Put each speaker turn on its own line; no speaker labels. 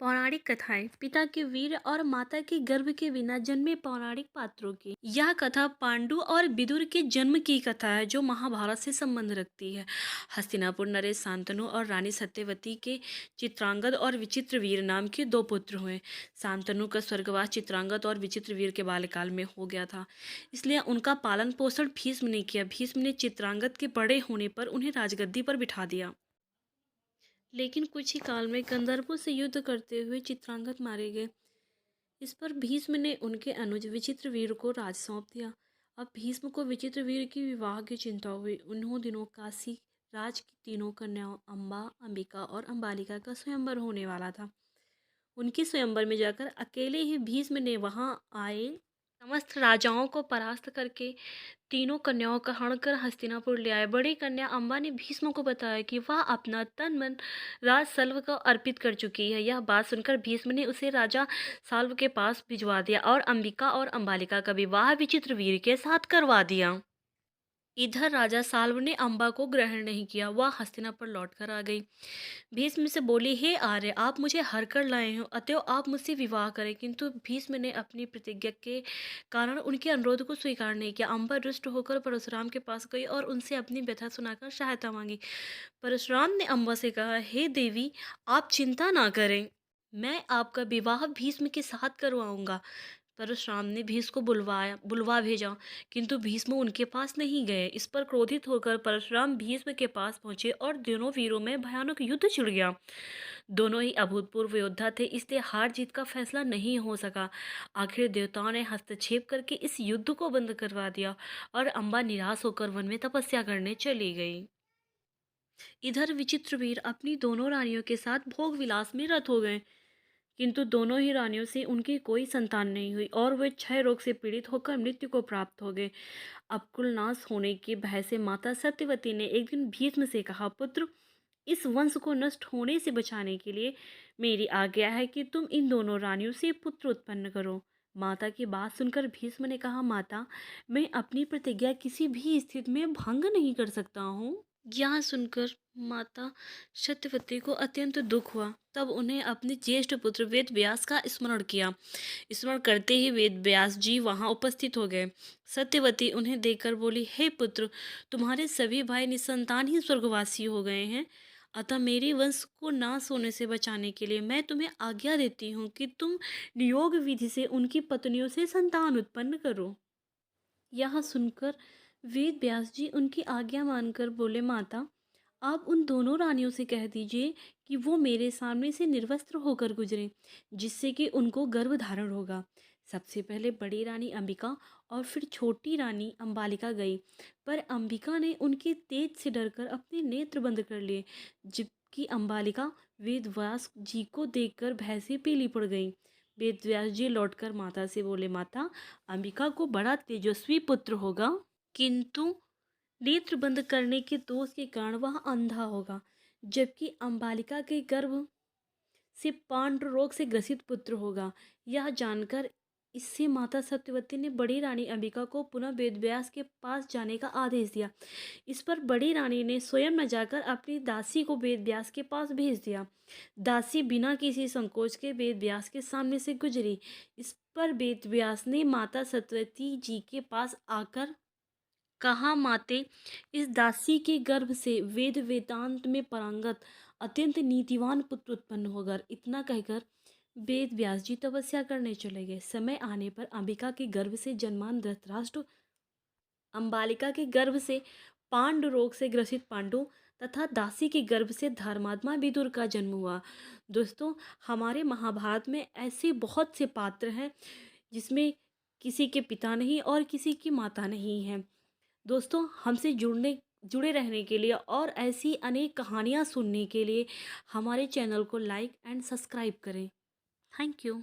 पौराणिक कथाएं पिता के वीर और माता के गर्भ के बिना जन्मे पौराणिक पात्रों की। यह कथा पांडु और विदुर के जन्म की कथा है जो महाभारत से संबंध रखती है। हस्तिनापुर नरेश शांतनु और रानी सत्यवती के चित्रांगद और विचित्रवीर नाम के दो पुत्र हुए। शांतनु का स्वर्गवास चित्रांगद और विचित्रवीर के बाल्यकाल में हो गया था, इसलिए उनका पालन पोषण भीष्म ने किया। भीष्म ने चित्रांगद के बड़े होने पर उन्हें राजगद्दी पर बिठा दिया, लेकिन कुछ ही काल में गंधर्वों से युद्ध करते हुए चित्रांगद मारे गए। इस पर भीष्म ने उनके अनुज विचित्रवीर को राज सौंप दिया। अब भीष्म को विचित्रवीर की विवाह की चिंता हुई। उन्होंने दिनों काशी राज की तीनों कन्याओं अम्बा, अंबिका और अंबालिका का स्वयंवर होने वाला था। उनके स्वयंवर में जाकर अकेले ही भीष्म ने वहां आए समस्त राजाओं को परास्त करके तीनों कन्याओं का हरण कर हस्तिनापुर ले आए। बड़ी कन्या अम्बा ने भीष्म को बताया कि वह अपना तन मन राज सल्व को अर्पित कर चुकी है। यह बात सुनकर भीष्म ने उसे राजा साल्व के पास भिजवा दिया और अंबिका और अंबालिका का विवाह विचित्रवीर के साथ करवा दिया। इधर राजा साल्व ने अम्बा को ग्रहण नहीं किया, वह हस्तिनापुर लौट कर आ गई। भीष्म से बोली, हे आर्य, आप मुझे हर कर लाए हो, अतएव आप मुझसे विवाह करें। किंतु भीष्म ने अपनी प्रतिज्ञा के कारण उनके अनुरोध को स्वीकार नहीं किया। अम्बा रुष्ट होकर परशुराम के पास गई और उनसे अपनी व्यथा सुनाकर सहायता मांगी। परशुराम ने अम्बा से कहा, हे देवी, आप चिंता ना करें, मैं आपका विवाह भीष्म के साथ करवाऊंगा। परशुराम ने भीष्म को बुलवा भेजा, किंतु भीष्म उनके पास नहीं गए। इस पर क्रोधित होकर परशुराम भीष्म के पास पहुंचे और दोनों वीरों में भयानक युद्ध छिड़ गया। दोनों ही अभूतपूर्व योद्धा थे, इसलिए हार जीत का फैसला नहीं हो सका। आखिर देवताओं ने हस्तक्षेप करके इस युद्ध को बंद करवा दिया और अम्बा निराश होकर वन में तपस्या करने चली गई। इधर विचित्रवीर अपनी दोनों रानियों के साथ भोग विलास में रत हो गए, किंतु दोनों ही रानियों से उनकी कोई संतान नहीं हुई और वे क्षय रोग से पीड़ित होकर मृत्यु को प्राप्त हो गए। अब कुलनाश होने के भय से माता सत्यवती ने एक दिन भीष्म से कहा, पुत्र, इस वंश को नष्ट होने से बचाने के लिए मेरी आज्ञा है कि तुम इन दोनों रानियों से पुत्र उत्पन्न करो। माता की बात सुनकर भीष्म ने कहा, माता, मैं अपनी प्रतिज्ञा किसी भी स्थिति में भंग नहीं कर सकता हूँ। यह सुनकर माता सत्यवती को अत्यंत दुख हुआ। तब उन्हें अपने ज्येष्ठ पुत्र वेद व्यास का स्मरण किया। स्मरण करते ही वेद व्यास जी वहां उपस्थित हो गए। सत्यवती उन्हें देखकर बोली, हे पुत्र, तुम्हारे सभी भाई निसंतान ही स्वर्गवासी हो गए हैं, अतः मेरे वंश को नाश होने से बचाने के लिए मैं तुम्हें आज्ञा देती हूँ कि तुम नियोग विधि से उनकी पत्नियों से संतान उत्पन्न करो। यह सुनकर वेद व्यास जी उनकी आज्ञा मानकर बोले, माता, आप उन दोनों रानियों से कह दीजिए कि वो मेरे सामने से निर्वस्त्र होकर गुजरें, जिससे कि उनको गर्भ धारण होगा। सबसे पहले बड़ी रानी अंबिका और फिर छोटी रानी अंबालिका गई, पर अंबिका ने उनके तेज से डरकर अपने नेत्र बंद कर लिए, जबकि अंबालिका वेद व्यास जी को देखकर भय से पीली पड़ गई। वेद व्यास जी लौटकर माता से बोले, माता, अंबिका को बड़ा तेजस्वी पुत्र होगा, किंतु नेत्र बंद करने के दोष के कारण वह अंधा होगा, जबकि अंबालिका के गर्भ से पांडु रोग से ग्रसित पुत्र होगा। यह जानकर इससे माता सत्यवती ने बड़ी रानी अंबिका को पुनः वेदव्यास के पास जाने का आदेश दिया। इस पर बड़ी रानी ने स्वयं न जाकर अपनी दासी को वेदव्यास के पास भेज दिया। दासी बिना किसी संकोच के वेदव्यास के सामने से गुजरी। इस पर वेदव्यास ने माता सत्यवती जी के पास आकर कहा, माते, इस दासी के गर्भ से वेद वेदांत में पारंगत अत्यंत नीतिवान पुत्र उत्पन्न होगा। इतना कहकर वेद व्यास जी तपस्या करने चले गए। समय आने पर अंबिका के गर्भ से जन्मान धृतराष्ट्र, अंबालिका के गर्भ से पांडु रोग से ग्रसित पांडु तथा दासी के गर्भ से धर्मात्मा विदुर का जन्म हुआ। दोस्तों, हमारे महाभारत में ऐसे बहुत से पात्र हैं जिसमें किसी के पिता नहीं और किसी की माता नहीं है। दोस्तों, हमसे जुड़े रहने के लिए और ऐसी अनेक कहानियाँ सुनने के लिए हमारे चैनल को लाइक एंड सब्सक्राइब करें। Thank you.